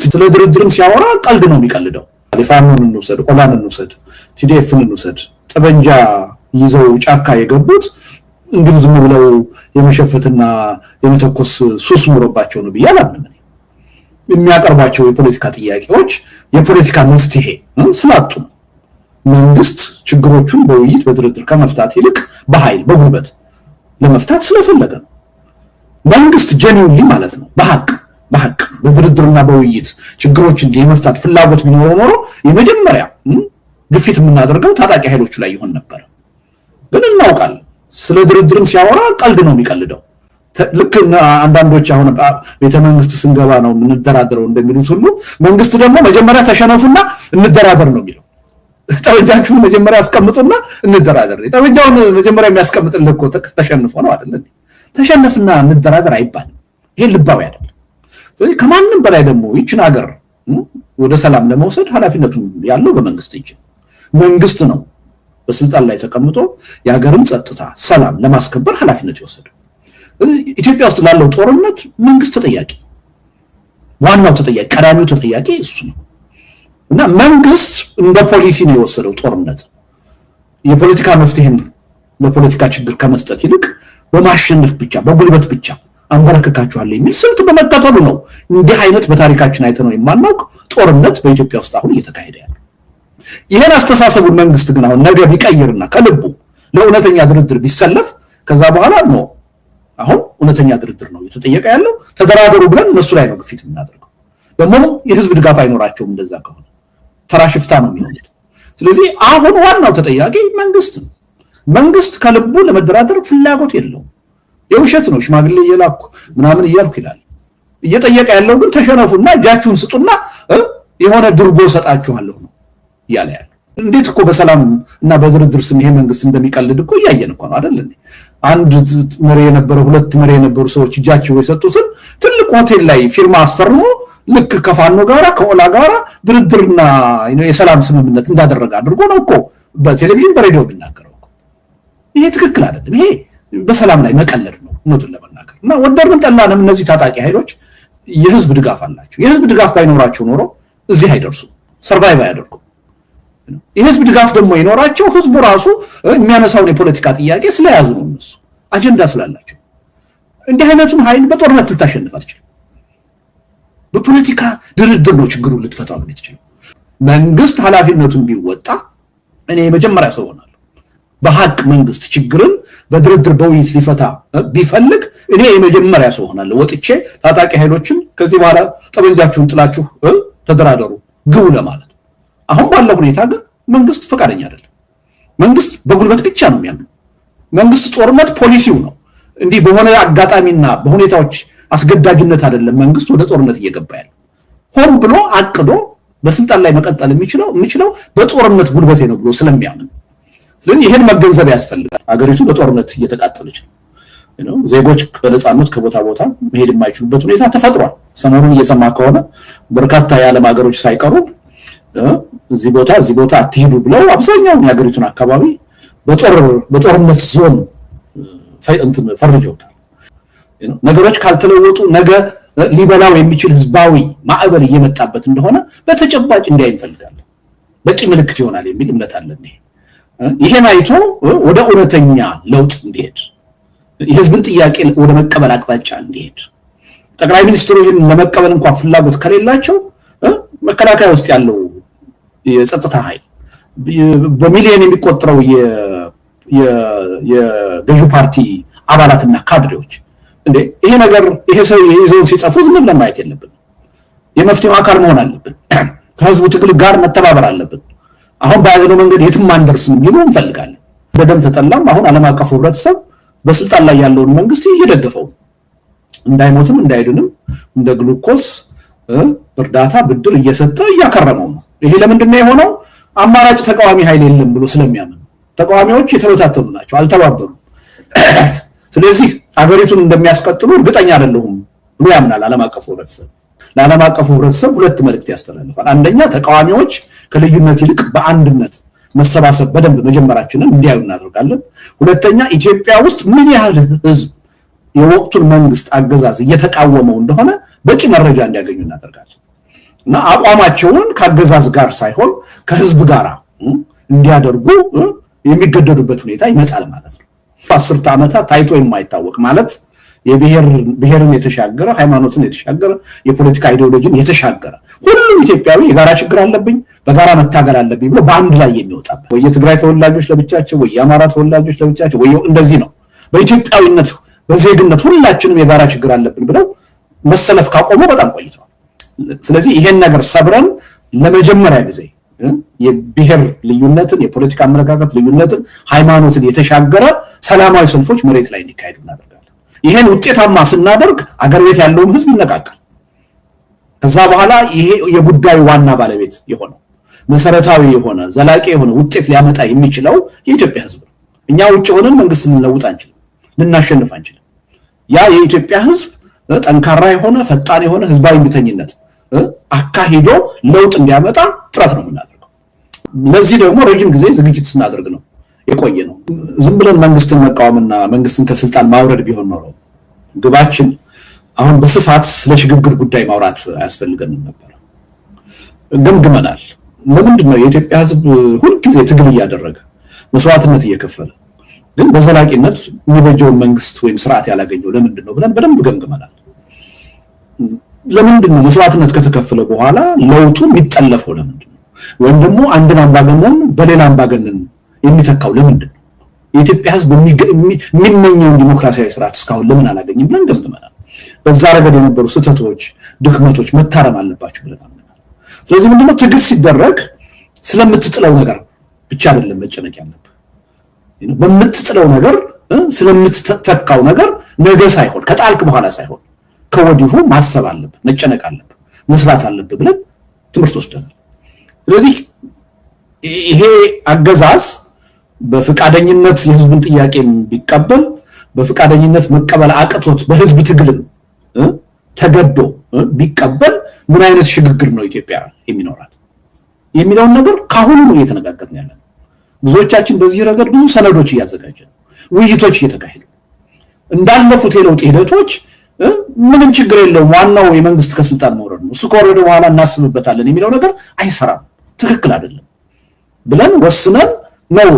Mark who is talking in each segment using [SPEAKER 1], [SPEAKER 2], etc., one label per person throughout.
[SPEAKER 1] ስለ ድርድርም ሲያወራ ቀልድ ነው የሚቀልደው። ፋኖን እንውሰድ፣ ኦላን እንውሰድ፣ ቲዲኤፍን እንውሰድ። ጠበንጃ ይዘው ጫካ የገቡት እንግዲህ ዝም ብለው የመሸፈትና የመተኮስ ሱስ ኖሮባቸው ነው ብያለሁ። የሚያቀርባቸው የፖለቲካ ጥያቄዎች የፖለቲካ መፍትሄ ስላጡ መንግስት ችግሮቹን በውይይት በድርድር ከመፍታት ይልቅ በኃይል በጉልበት ለመፍታት ስለፈለገ ነው። መንግስት ጀኒውንሊ ማለት ነው በሐቅ በድርድርና በውይይት ችግሮችን የመፍታት ፍላጎት ቢኖረው ኖሮ የመጀመሪያ ግፊት የምናደርገው ታጣቂ ኃይሎቹ ላይ ይሆን ነበር። ግን እናውቃለን ስለ ድርድርም ሲያወራ ቀልድ ነው የሚቀልደው። ልክ አንዳንዶች አሁን ቤተ መንግስት ስንገባ ነው እንደራደረው እንደሚሉት ሁሉ መንግስት ደግሞ መጀመሪያ ተሸነፉና እንደራደር ነው የሚለው። ጠበንጃችሁን መጀመሪያ አስቀምጡና እንደራደር። ጠበንጃውን መጀመሪያ የሚያስቀምጥልህ እኮ ተሸንፎ ነው አይደል? ተሸነፍና እንደራደር አይባልም። ይሄ ልባዊ አይደለም። ስለዚህ ከማንም በላይ ደግሞ ይችን ሀገር ወደ ሰላም ለመውሰድ ኃላፊነቱ ያለው በመንግስት እጅ ነው። መንግስት ነው በስልጣን ላይ ተቀምጦ የሀገርን ጸጥታ ሰላም ለማስከበር ኃላፊነት ይወስዳል። ኢትዮጵያ ውስጥ ላለው ጦርነት መንግስት ተጠያቂ፣ ዋናው ተጠያቂ፣ ቀዳሚው ተጠያቂ እሱ ነው። እና መንግስት እንደ ፖሊሲ ነው የወሰደው ጦርነት የፖለቲካ መፍትሄን ለፖለቲካ ችግር ከመስጠት ይልቅ በማሸነፍ ብቻ በጉልበት ብቻ አንበረከካችኋል የሚል ስልት በመከተሉ ነው እንዲህ አይነት በታሪካችን አይተነው የማናውቅ ጦርነት በኢትዮጵያ ውስጥ አሁን እየተካሄደ ያለው። ይሄን አስተሳሰቡን መንግስት ግን አሁን ነገ ቢቀይርና ከልቡ ለእውነተኛ ድርድር ቢሰለፍ ከዛ በኋላ ነው አሁን እውነተኛ ድርድር ነው እየተጠየቀ ያለው። ተደራደሩ ብለን እነሱ ላይ ነው ግፊት የምናደርገው። ደግሞ የህዝብ ድጋፍ አይኖራቸውም። እንደዛ ከሆነ ተራ ሽፍታ ነው የሚሆኑት። ስለዚህ አሁን ዋናው ተጠያቂ መንግስት ነው። መንግስት ከልቡ ለመደራደር ፍላጎት የለውም። የውሸት ነው ሽማግሌ እየላኩ ምናምን እያልኩ ይላል። እየጠየቀ ያለው ግን ተሸነፉና እጃችሁን ስጡና የሆነ ድርጎ ሰጣችኋለሁ ነው እያለ ያለው። እንዴት እኮ በሰላም እና በድርድር ስም ይሄ መንግስት እንደሚቀልድ እኮ እያየን እኮ ነው አይደል? አንድ መሪ የነበረ ሁለት መሪ የነበሩ ሰዎች እጃቸው የሰጡትን ትልቅ ሆቴል ላይ ፊርማ አስፈርሞ ልክ ከፋኖ ጋራ ከኦላ ጋራ ድርድርና የሰላም ስምምነት እንዳደረገ አድርጎ ነው እኮ በቴሌቪዥን በሬዲዮ የሚናገረው። ይሄ ትክክል አይደለም። ይሄ በሰላም ላይ መቀለድ ነው እውነቱን ለመናገር። እና ወደድንም ጠላንም እነዚህ ታጣቂ ኃይሎች የህዝብ ድጋፍ አላቸው። የህዝብ ድጋፍ ባይኖራቸው ኖሮ እዚህ አይደርሱም፣ ሰርቫይቭ አያደርጉም። የህዝብ ድጋፍ ደግሞ ይኖራቸው ህዝቡ ራሱ የሚያነሳውን የፖለቲካ ጥያቄ ስለያዙ ነው። እነሱ አጀንዳ ስላላቸው እንዲህ አይነቱን ኃይል በጦርነት ልታሸንፍ አትችልም። በፖለቲካ ድርድር ነው ችግሩን ልትፈታው የምትችለው። መንግስት ኃላፊነቱን ቢወጣ እኔ የመጀመሪያ ሰው ሆናለሁ። በሐቅ መንግስት ችግርን በድርድር በውይይት ሊፈታ ቢፈልግ እኔ የመጀመሪያ ሰው ሆናለሁ። ወጥቼ ታጣቂ ኃይሎችን ከዚህ በኋላ ጠበንጃችሁን ጥላችሁ ተደራደሩ ግቡ ለማለት። አሁን ባለው ሁኔታ ግን መንግስት ፈቃደኛ አይደለም። መንግስት በጉልበት ብቻ ነው የሚያምነው። መንግስት ጦርነት ፖሊሲው ነው። እንዲህ በሆነ አጋጣሚና በሁኔታዎች አስገዳጅነት አይደለም መንግስት ወደ ጦርነት እየገባ ያለው። ሆን ብሎ አቅዶ በስልጣን ላይ መቀጠል የሚችለው በጦርነት ጉልበቴ ነው ብሎ ስለሚያምን፣ ስለዚህ ይሄን መገንዘብ ያስፈልጋል። አገሪቱ በጦርነት እየተቃጠለች ነው። ዜጎች በነፃነት ከቦታ ቦታ መሄድ የማይችሉበት ሁኔታ ተፈጥሯል። ሰሞኑን እየሰማ ከሆነ በርካታ የዓለም ሀገሮች ሳይቀሩ እዚህ ቦታ አትሄዱ ብለው አብዛኛውን የሀገሪቱን አካባቢ በጦርነት ዞን ፈርጀውታል። ነገሮች ካልተለወጡ ነገ ሊበላው የሚችል ህዝባዊ ማዕበል እየመጣበት እንደሆነ በተጨባጭ እንዲያይ እንፈልጋለን። በቂ ምልክት ይሆናል የሚል እምነት አለን። ይሄን አይቶ ወደ እውነተኛ ለውጥ እንዲሄድ የህዝብን ጥያቄ ወደ መቀበል አቅጣጫ እንዲሄድ ጠቅላይ ሚኒስትሩ ይሄን ለመቀበል እንኳን ፍላጎት ከሌላቸው መከላከያ ውስጥ ያለው የጸጥታ ኃይል በሚሊዮን የሚቆጠረው የገዢው ፓርቲ አባላትና ካድሬዎች ይሄ ነገር ይሄ ሰው ይዘውን ሲጻፉ ዝም ብለን ማየት የለብንም። የመፍትሄው አካል መሆን አለብን። ከህዝቡ ትግል ጋር መተባበር አለብን። አሁን በያዝነው መንገድ የትም አንደርስም ሊሉ እንፈልጋለን። በደም ተጠላም አሁን ዓለም አቀፉ ህብረተሰብ በስልጣን ላይ ያለውን መንግስት እየደገፈው እንዳይሞትም እንዳይድንም እንደ ግሉኮስ እርዳታ ብድር እየሰጠ እያከረመው ነው። ይሄ ለምንድን ነው የሆነው? አማራጭ ተቃዋሚ ኃይል የለም ብሎ ስለሚያምን። ተቃዋሚዎች የተበታተኑ ናቸው፣ አልተባበሩም። ስለዚህ አገሪቱን እንደሚያስቀጥሉ እርግጠኛ አይደለሁም ብሎ ያምናል ዓለም አቀፉ ህብረተሰብ። ለዓለም አቀፉ ህብረተሰብ ሁለት መልእክት ያስተላልፋል። አንደኛ ተቃዋሚዎች ከልዩነት ይልቅ በአንድነት መሰባሰብ በደንብ መጀመራችንን እንዲያዩ እናደርጋለን። ሁለተኛ ኢትዮጵያ ውስጥ ምን ያህል ህዝብ የወቅቱን መንግስት አገዛዝ እየተቃወመው እንደሆነ በቂ መረጃ እንዲያገኙ እናደርጋለን። እና አቋማቸውን ከአገዛዝ ጋር ሳይሆን ከህዝብ ጋር እንዲያደርጉ የሚገደዱበት ሁኔታ ይመጣል ማለት ነው። 10 ዓመታት ታይቶ የማይታወቅ ማለት የብሔርን የተሻገረ ሃይማኖትን የተሻገረ የፖለቲካ አይዲዮሎጂን የተሻገረ ሁሉም ኢትዮጵያዊ የጋራ ችግር አለብኝ በጋራ መታገል አለብኝ ብሎ በአንድ ላይ የሚወጣበት ወይ የትግራይ ተወላጆች ለብቻቸው ወይ የአማራ ተወላጆች ለብቻቸው ወይ እንደዚህ ነው። በኢትዮጵያዊነት በዜግነት ሁላችንም የጋራ ችግር አለብን ብለው መሰለፍ ካቆሙ በጣም ቆይተዋል። ስለዚህ ይሄን ነገር ሰብረን ለመጀመሪያ ጊዜ የብሔር ልዩነትን የፖለቲካ አመለካከት ልዩነትን ሃይማኖትን የተሻገረ ሰላማዊ ሰልፎች መሬት ላይ እንዲካሄዱ እናደርጋለን። ይሄን ውጤታማ ስናደርግ አገር ቤት ያለውን ህዝብ ይነቃቃል። ከዛ በኋላ ይሄ የጉዳዩ ዋና ባለቤት የሆነው መሰረታዊ የሆነ ዘላቂ የሆነ ውጤት ሊያመጣ የሚችለው የኢትዮጵያ ህዝብ ነው። እኛ ውጭ ሆነን መንግስት ልንለውጥ አንችልም፣ ልናሸንፍ አንችልም። ያ የኢትዮጵያ ህዝብ ጠንካራ የሆነ ፈጣን የሆነ ህዝባዊ እምቢተኝነት አካሂዶ ለውጥ እንዲያመጣ ጥረት ነው የምናደርገው። ለዚህ ደግሞ ረጅም ጊዜ ዝግጅት ስናደርግ ነው የቆየ ነው። ዝም ብለን መንግስትን መቃወምና መንግስትን ከስልጣን ማውረድ ቢሆን ነው ግባችን አሁን በስፋት ስለ ሽግግር ጉዳይ ማውራት አያስፈልገንም ነበር። ገምግመናል። ለምንድን ነው የኢትዮጵያ ህዝብ ሁልጊዜ ትግል እያደረገ መስዋዕትነት እየከፈለ ግን በዘላቂነት የሚበጀውን መንግስት ወይም ስርዓት ያላገኘው ለምንድን ነው ብለን በደንብ ገምግመናል። ለምንድን ነው መስዋዕትነት ከተከፈለ በኋላ ለውጡ የሚጠለፈው ለምንድን ነው? ወይም ደግሞ አንድን አምባገነን በሌላ አምባገነን የሚተካው ለምንድን ነው? የኢትዮጵያ ህዝብ የሚመኘውን ዲሞክራሲያዊ ስርዓት እስካሁን ለምን አላገኘም ብለን ገምግመናል። በዛ ረገድ የነበሩ ስህተቶች፣ ድክመቶች መታረም አለባቸው ብለን አምነናል። ስለዚህ ምንድነው ትግል ሲደረግ ስለምትጥለው ነገር ብቻ አይደለም መጨነቅ ያለብህ። በምትጥለው ነገር ስለምትተካው ነገር ነገ ሳይሆን ከጣልክ በኋላ ሳይሆን ከወዲሁ ማሰብ አለብህ፣ መጨነቅ አለብህ፣ መስራት አለብህ ብለን ትምህርት ወስደናል። ስለዚህ ይሄ አገዛዝ በፍቃደኝነት የህዝብን ጥያቄ ቢቀበል በፍቃደኝነት መቀበል አቅቶት በህዝብ ትግል ተገዶ ቢቀበል ምን አይነት ሽግግር ነው ኢትዮጵያ የሚኖራት የሚለውን ነገር ካሁኑ ነው እየተነጋገርን ያለነው። ብዙዎቻችን በዚህ ረገድ ብዙ ሰነዶች እያዘጋጀን ውይይቶች እየተካሄዱ እንዳለፉት የለውጥ ሂደቶች ምንም ችግር የለውም ዋናው የመንግስት ከስልጣን መውረድ ነው እሱ ከወረደ በኋላ እናስብበታለን የሚለው ነገር አይሰራም፣ ትክክል አይደለም ብለን ወስነን ነው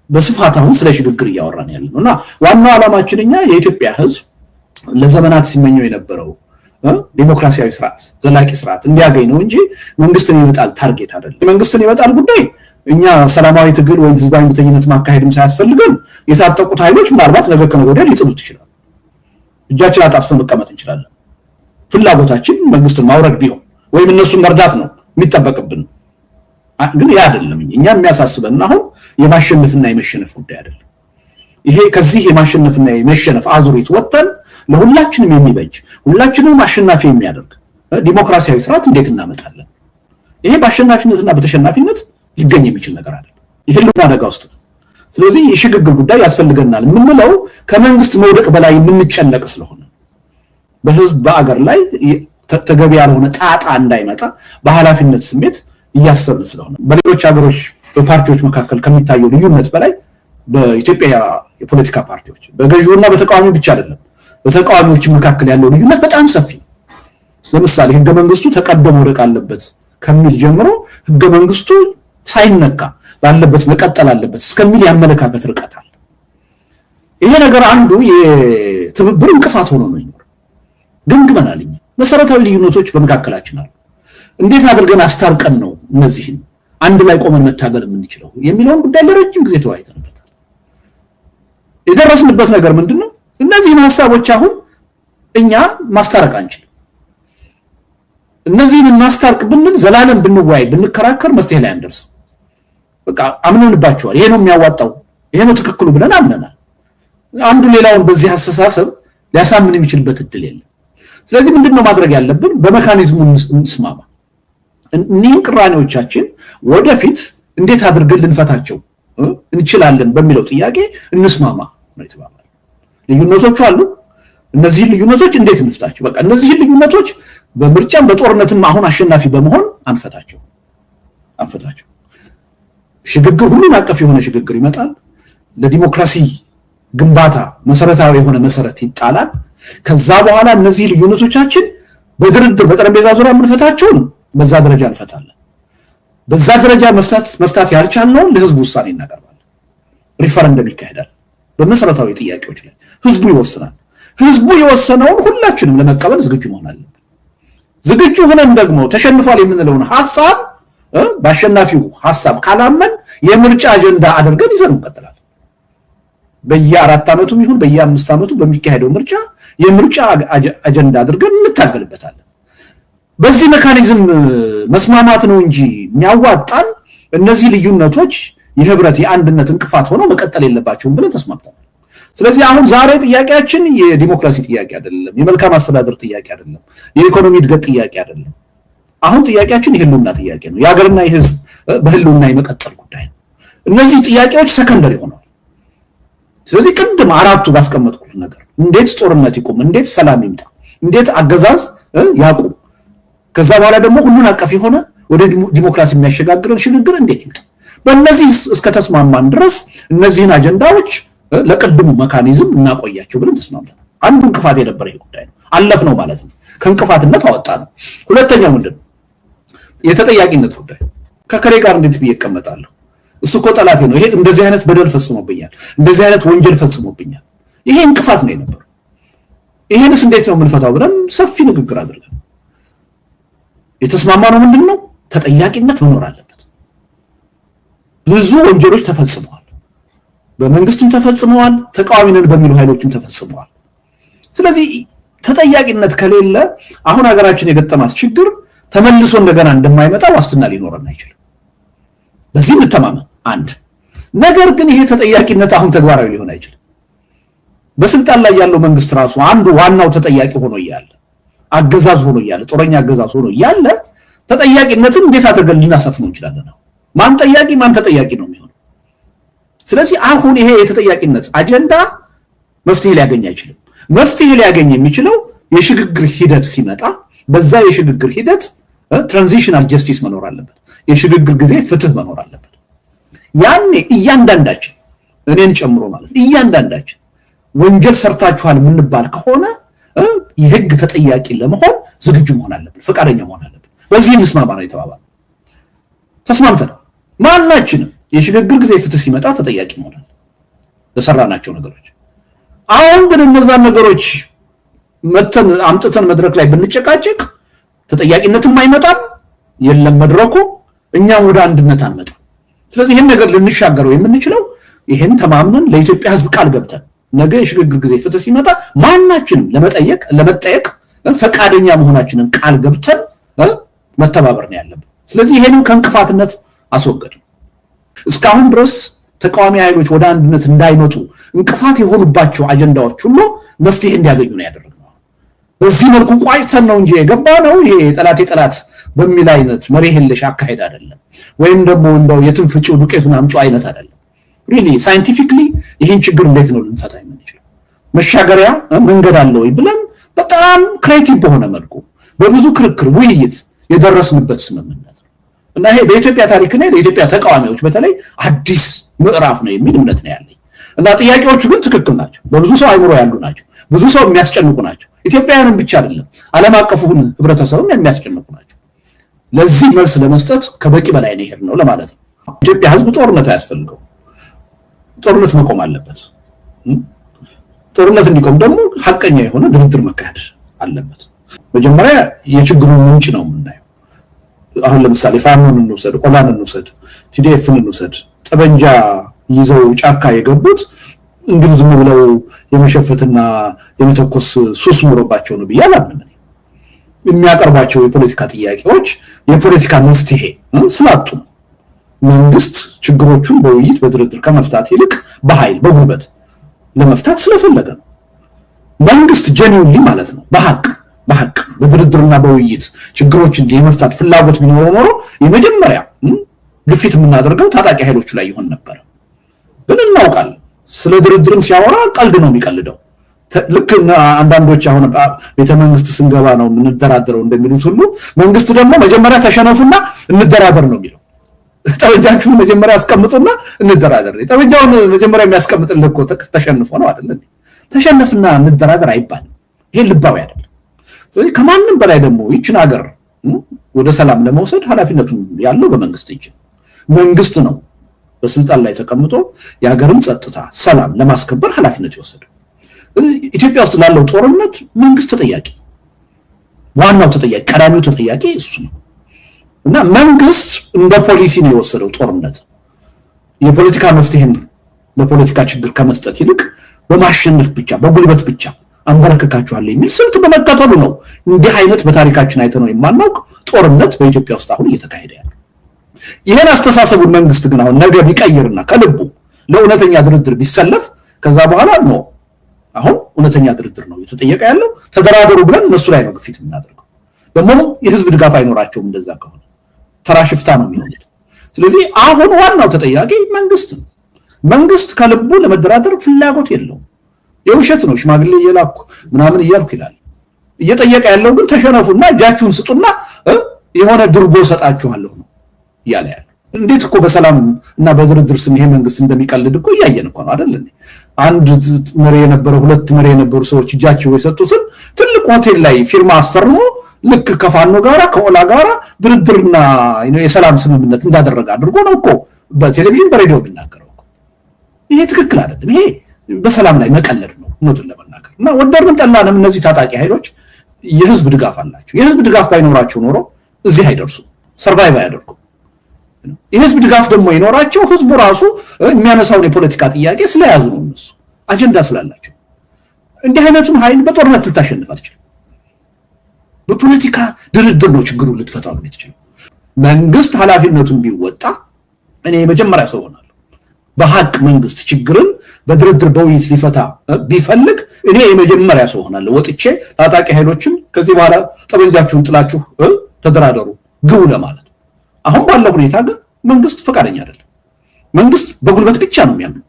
[SPEAKER 1] በስፋት አሁን ስለ ሽግግር እያወራን ያለነውና ዋናው ዓላማችን እኛ የኢትዮጵያ ህዝብ ለዘመናት ሲመኘው የነበረው ዲሞክራሲያዊ ስርዓት ዘላቂ ስርዓት እንዲያገኝ ነው እንጂ መንግስትን ይመጣል ታርጌት አይደለም። መንግስትን ይመጣል ጉዳይ እኛ ሰላማዊ ትግል ወይም ህዝባዊ እምቢተኝነት ማካሄድም ሳያስፈልገን የታጠቁት ኃይሎች ምናልባት ነገ ከነገ ወዲያ ሊጥሉት ይችላሉ። እጃችን አጣጥፈን መቀመጥ እንችላለን። ፍላጎታችን መንግስትን ማውረድ ቢሆን ወይም እነሱን መርዳት ነው የሚጠበቅብን። ግን ያ አይደለም እኛ የሚያሳስበን አሁን የማሸነፍና የመሸነፍ ጉዳይ አይደለም። ይሄ ከዚህ የማሸነፍና የመሸነፍ አዙሪት ወጥተን ለሁላችንም የሚበጅ ሁላችንም አሸናፊ የሚያደርግ ዲሞክራሲያዊ ስርዓት እንዴት እናመጣለን? ይሄ በአሸናፊነትና በተሸናፊነት ሊገኝ የሚችል ነገር አይደለም። ይሄን አደጋ ውስጥ ነው። ስለዚህ የሽግግር ጉዳይ ያስፈልገናል የምንለው ከመንግስት መውደቅ በላይ የምንጨነቅ ስለሆነ በህዝብ በአገር ላይ ተገቢ ያልሆነ ጣጣ እንዳይመጣ በኃላፊነት ስሜት እያሰብን ስለሆነ በሌሎች ሀገሮች በፓርቲዎች መካከል ከሚታየው ልዩነት በላይ በኢትዮጵያ የፖለቲካ ፓርቲዎች በገዢውና በተቃዋሚ ብቻ አይደለም በተቃዋሚዎች መካከል ያለው ልዩነት በጣም ሰፊ ነው። ለምሳሌ ህገ መንግስቱ ተቀዶ መውደቅ አለበት ከሚል ጀምሮ ህገ መንግስቱ ሳይነካ ባለበት መቀጠል አለበት እስከሚል ያመለካከት ርቀት አለ። ይሄ ነገር አንዱ የትብብር እንቅፋት ሆኖ ነው የሚኖር። ገምግመናል። መሰረታዊ ልዩነቶች በመካከላችን አሉ። እንዴት አድርገን አስታርቀን ነው እነዚህን አንድ ላይ ቆመን መታገል የምንችለው የሚለውን ጉዳይ ለረጅም ጊዜ ተወያይተንበታል። የደረስንበት ነገር ምንድነው? እነዚህን ሐሳቦች አሁን እኛ ማስታረቅ አንችልም። እነዚህን እናስታርቅ ብንል ዘላለም ብንወያይ ብንከራከር መፍትሄ ላይ አንደርስ። በቃ አምነንባቸዋል። ይሄ ነው የሚያዋጣው፣ ይሄ ነው ትክክሉ ብለን አምነናል። አንዱ ሌላውን በዚህ አስተሳሰብ ሊያሳምን የሚችልበት እድል የለም። ስለዚህ ምንድነው ማድረግ ያለብን? በመካኒዝሙ እንስማማ። እኒህን ቅራኔዎቻችን ወደፊት እንዴት አድርገን ልንፈታቸው እንችላለን በሚለው ጥያቄ እንስማማ ነው የተባለው። ልዩነቶች አሉ። እነዚህን ልዩነቶች እንዴት እንፍታቸው? በቃ እነዚህን ልዩነቶች በምርጫም በጦርነትም አሁን አሸናፊ በመሆን አንፈታቸው። ሽግግር ሁሉን አቀፍ የሆነ ሽግግር ይመጣል። ለዲሞክራሲ ግንባታ መሰረታዊ የሆነ መሰረት ይጣላል። ከዛ በኋላ እነዚህ ልዩነቶቻችን በድርድር በጠረጴዛ ዙሪያ የምንፈታቸውን በዛ ደረጃ እንፈታለን። በዛ ደረጃ መፍታት ያልቻልነው ለህዝቡ ውሳኔ እናቀርባለን። ሪፈረንደም ይካሄዳል። በመሰረታዊ ጥያቄዎች ላይ ህዝቡ ይወስናል። ህዝቡ የወሰነውን ሁላችንም ለመቀበል ዝግጁ መሆን አለብን። ዝግጁ ሆነን ደግሞ ተሸንፏል የምንለውን ሐሳብ በአሸናፊው ሐሳብ ካላመን የምርጫ አጀንዳ አድርገን ይዘን እንቀጥላለን። በየ4 ዓመቱም ይሁን በየ5 ዓመቱ በሚካሄደው ምርጫ የምርጫ አጀንዳ አድርገን እንታገልበታለን። በዚህ ሜካኒዝም መስማማት ነው እንጂ የሚያዋጣን እነዚህ ልዩነቶች የህብረት የአንድነት እንቅፋት ሆነው መቀጠል የለባቸውም ብለን ተስማምተናል። ስለዚህ አሁን ዛሬ ጥያቄያችን የዲሞክራሲ ጥያቄ አይደለም፣ የመልካም አስተዳደር ጥያቄ አይደለም፣ የኢኮኖሚ እድገት ጥያቄ አይደለም። አሁን ጥያቄያችን የህልውና ጥያቄ ነው። የሀገርና የህዝብ በህልውና የመቀጠል ጉዳይ ነው። እነዚህ ጥያቄዎች ሰከንደሪ ሆነዋል። ስለዚህ ቅድም አራቱ ባስቀመጥኩት ነገር እንዴት ጦርነት ይቁም፣ እንዴት ሰላም ይምጣ፣ እንዴት አገዛዝ ያቁም፣ ከዛ በኋላ ደግሞ ሁሉን አቀፍ የሆነ ወደ ዲሞክራሲ የሚያሸጋግረን ሽግግር እንዴት ይምጣ፣ በእነዚህ እስከተስማማን ድረስ እነዚህን አጀንዳዎች ለቅድሙ ሜካኒዝም እናቆያቸው ብለን ተስማምተናል። አንዱ እንቅፋት የነበረ ጉዳይ ነው፣ አለፍነው ማለት ነው። ከእንቅፋትነት አወጣ ነው። ሁለተኛው ምንድነው? የተጠያቂነት ጉዳይ። ከከሌ ጋር እንዴት ብዬ እቀመጣለሁ? እሱ እኮ ጠላቴ ነው፣ ይሄ እንደዚህ አይነት በደል ፈጽሞብኛል፣ እንደዚህ አይነት ወንጀል ፈጽሞብኛል፣ ይሄ እንቅፋት ነው የነበረው። ይሄንስ እንዴት ነው የምንፈታው ብለን ሰፊ ንግግር አድርገን የተስማማነው ምንድነው? ተጠያቂነት መኖር አለበት። ብዙ ወንጀሎች ተፈጽመዋል፣ በመንግስትም ተፈጽመዋል፣ ተቃዋሚ ነን በሚሉ ኃይሎችም ተፈጽመዋል። ስለዚህ ተጠያቂነት ከሌለ አሁን ሀገራችን የገጠማት ችግር ተመልሶ እንደገና እንደማይመጣ ዋስትና ሊኖረን አይችልም። በዚህ እንተማመን። አንድ ነገር ግን ይሄ ተጠያቂነት አሁን ተግባራዊ ሊሆን አይችልም። በስልጣን ላይ ያለው መንግስት ራሱ አንዱ ዋናው ተጠያቂ ሆኖ እያለ አገዛዝ ሆኖ እያለ ጦረኛ አገዛዝ ሆኖ እያለ ተጠያቂነትን እንዴት አድርገን ልናሰፍነው እንችላለን? ማን ጠያቂ ማን ተጠያቂ ነው የሚሆነው? ስለዚህ አሁን ይሄ የተጠያቂነት አጀንዳ መፍትሄ ሊያገኝ አይችልም። መፍትሄ ሊያገኝ የሚችለው የሽግግር ሂደት ሲመጣ፣ በዛ የሽግግር ሂደት ትራንዚሽናል ጀስቲስ መኖር አለበት። የሽግግር ጊዜ ፍትህ መኖር አለበት። ያኔ እያንዳንዳችን እኔን ጨምሮ ማለት እያንዳንዳችን ወንጀል ሰርታችኋል የምንባል ከሆነ የህግ ተጠያቂ ለመሆን ዝግጁ መሆን አለብን፣ ፈቃደኛ መሆን አለብን። በዚህ እንስማማ ነው የተባባለው። ተስማምተናል። ማናችንም የሽግግር ጊዜ ፍትህ ሲመጣ ተጠያቂ መሆን አለብን ለሰራናቸው ነገሮች። አሁን ግን እነዛን ነገሮች መተን አምጥተን መድረክ ላይ ብንጨቃጨቅ ተጠያቂነትም አይመጣም፣ የለም መድረኩ፣ እኛም ወደ አንድነት አንመጣም። ስለዚህ ይሄን ነገር ልንሻገረው የምንችለው ይሄን ተማምነን ለኢትዮጵያ ህዝብ ቃል ገብተን ነገ የሽግግር ጊዜ ፍትህ ሲመጣ ማናችንም ለመጠየቅ ፈቃደኛ መሆናችንን ቃል ገብተን መተባበር ነው ያለብን። ስለዚህ ይሄንን ከእንቅፋትነት አስወገድ። እስካሁን ድረስ ተቃዋሚ ኃይሎች ወደ አንድነት እንዳይመጡ እንቅፋት የሆኑባቸው አጀንዳዎች ሁሉ መፍትሄ እንዲያገኙ ነው ያደረግነው። በዚህ መልኩ ቋጭተን ነው እንጂ የገባ ነው ይሄ ጠላት በሚል አይነት መርህ የለሽ አካሄድ አይደለም፣ ወይም ደግሞ እንደው የትም ፍጪው ዱቄቱን አምጪው አይነት አይደለም። ሪሊ ሳይንቲፊክሊ ይሄን ችግር እንዴት ነው ልንፈታ የምንችለው? መሻገሪያ መንገድ አለ ወይ ብለን በጣም ክሬቲቭ በሆነ መልኩ በብዙ ክርክር ውይይት የደረስንበት ስምምነት ነው እና ይሄ በኢትዮጵያ ታሪክ ላይ ለኢትዮጵያ ተቃዋሚዎች በተለይ አዲስ ምዕራፍ ነው የሚል እምነት ነው ያለኝ። እና ጥያቄዎቹ ግን ትክክል ናቸው፣ በብዙ ሰው አይምሮ ያሉ ናቸው፣ ብዙ ሰው የሚያስጨንቁ ናቸው። ኢትዮጵያውያንን ብቻ አይደለም ዓለም አቀፉን ህብረተሰብም የሚያስጨንቁ ናቸው። ለዚህ መልስ ለመስጠት ከበቂ በላይ ነው ይሄድ ነው ለማለት ነው። ኢትዮጵያ ህዝብ ጦርነት አያስፈልገው፣ ጦርነት መቆም አለበት። ጦርነት እንዲቆም ደግሞ ሐቀኛ የሆነ ድርድር መካሄድ አለበት። መጀመሪያ የችግሩን ምንጭ ነው የምናየው። አሁን ለምሳሌ ፋኖን እንውሰድ፣ ኦላን እንውሰድ፣ ቲዲኤፍን እንውሰድ። ጠበንጃ ይዘው ጫካ የገቡት እንዲሁ ዝም ብለው የመሸፈትና የመተኮስ ሱስ ኖሮባቸው ነው ብዬ አላምንም። የሚያቀርባቸው የፖለቲካ ጥያቄዎች የፖለቲካ መፍትሄ ስላጡ ነው። መንግስት ችግሮቹን በውይይት በድርድር ከመፍታት ይልቅ በኃይል በጉልበት ለመፍታት ስለፈለገ ነው። መንግስት ጀኒውንሊ ማለት ነው በሐቅ በድርድርና በውይይት ችግሮችን የመፍታት ፍላጎት ቢኖረው ኖሮ የመጀመሪያ ግፊት የምናደርገው ታጣቂ ኃይሎቹ ላይ ይሆን ነበር። ግን እናውቃለን ስለ ድርድርም ሲያወራ ቀልድ ነው የሚቀልደው። ልክ አንዳንዶች አሁን ቤተ መንግስት ስንገባ ነው የምንደራደረው እንደሚሉት ሁሉ መንግስት ደግሞ መጀመሪያ ተሸነፉና እንደራደር ነው የሚለው። ጠበንጃችሁን መጀመሪያ አስቀምጡና እንደራደር። ጠበንጃውን መጀመሪያ የሚያስቀምጥልህ እኮ ተሸንፎ ነው አይደል? ተሸነፍና እንደራደር አይባልም። ይሄ ልባዊ አይደለም። ስለዚህ ከማንም በላይ ደግሞ ይችን ሀገር ወደ ሰላም ለመውሰድ ኃላፊነቱ ያለው በመንግስት እጅ ነው። መንግስት ነው በስልጣን ላይ ተቀምጦ የሀገርን ጸጥታ ሰላም ለማስከበር ኃላፊነት ይወሰዳል። ኢትዮጵያ ውስጥ ላለው ጦርነት መንግስት ተጠያቂ፣ ዋናው ተጠያቂ፣ ቀዳሚው ተጠያቂ እሱ ነው እና መንግስት እንደ ፖሊሲ ነው የወሰደው ጦርነት የፖለቲካ መፍትሄን ለፖለቲካ ችግር ከመስጠት ይልቅ በማሸነፍ ብቻ በጉልበት ብቻ አንበረከካችኋለሁ የሚል ስልት በመከተሉ ነው እንዲህ አይነት በታሪካችን አይተነው የማናውቅ ጦርነት በኢትዮጵያ ውስጥ አሁን እየተካሄደ ያለው። ይሄን አስተሳሰቡን መንግስት ግን አሁን ነገ ቢቀይርና ከልቡ ለእውነተኛ ድርድር ቢሰለፍ ከዛ በኋላ ነው አሁን እውነተኛ ድርድር ነው እየተጠየቀ ያለው። ተደራደሩ ብለን እነሱ ላይ ነው ግፊት የምናደርገው። ደግሞ የህዝብ ድጋፍ አይኖራቸውም። እንደዛ ከሆነ ተራ ሽፍታ ነው የሚሆኑት። ስለዚህ አሁን ዋናው ተጠያቂ መንግስት ነው። መንግስት ከልቡ ለመደራደር ፍላጎት የለውም። የውሸት ነው ሽማግሌ እየላኩ ምናምን እያልኩ ይላል። እየጠየቀ ያለው ግን ተሸነፉና እጃችሁን ስጡና የሆነ ድርጎ ሰጣችኋለሁ ነው እያለ ያለው። እንዴት እኮ በሰላም እና በድርድር ስም ይሄ መንግስት እንደሚቀልድ እኮ እያየን እኮ ነው አይደል? አንድ መሪ የነበረ ሁለት መሪ የነበሩ ሰዎች እጃቸው የሰጡትን ትልቅ ሆቴል ላይ ፊርማ አስፈርሞ ልክ ከፋኖ ጋራ ከኦላ ጋራ ድርድርና የሰላም ስምምነት እንዳደረገ አድርጎ ነው እኮ በቴሌቪዥን በሬዲዮ የሚናገረው። ይሄ ትክክል አይደለም። ይሄ በሰላም ላይ መቀለድ ነው እውነቱን ለመናገር እና ወደድንም ጠላንም እነዚህ ታጣቂ ኃይሎች የህዝብ ድጋፍ አላቸው። የህዝብ ድጋፍ ባይኖራቸው ኖሮ እዚህ አይደርሱም፣ ሰርቫይቭ አያደርጉም። የህዝብ ድጋፍ ደግሞ ይኖራቸው ህዝቡ ራሱ የሚያነሳውን የፖለቲካ ጥያቄ ስለያዙ ነው። እነሱ አጀንዳ ስላላቸው እንዲህ አይነቱን ኃይል በጦርነት ልታሸንፍ አትችልም። በፖለቲካ ድርድር ነው ችግሩን ልትፈታው ነው የምትችለው። መንግስት ኃላፊነቱን ቢወጣ እኔ የመጀመሪያ ሰው ሆናለሁ። በሐቅ መንግስት ችግርን በድርድር በውይይት ሊፈታ ቢፈልግ እኔ የመጀመሪያ ሰው ሆናለሁ። ወጥቼ ታጣቂ ኃይሎችን ከዚህ በኋላ ጠበንጃችሁን ጥላችሁ ተደራደሩ ግቡ ለማለት። አሁን ባለው ሁኔታ ግን መንግስት ፈቃደኛ አይደለም። መንግስት በጉልበት ብቻ ነው የሚያምነው።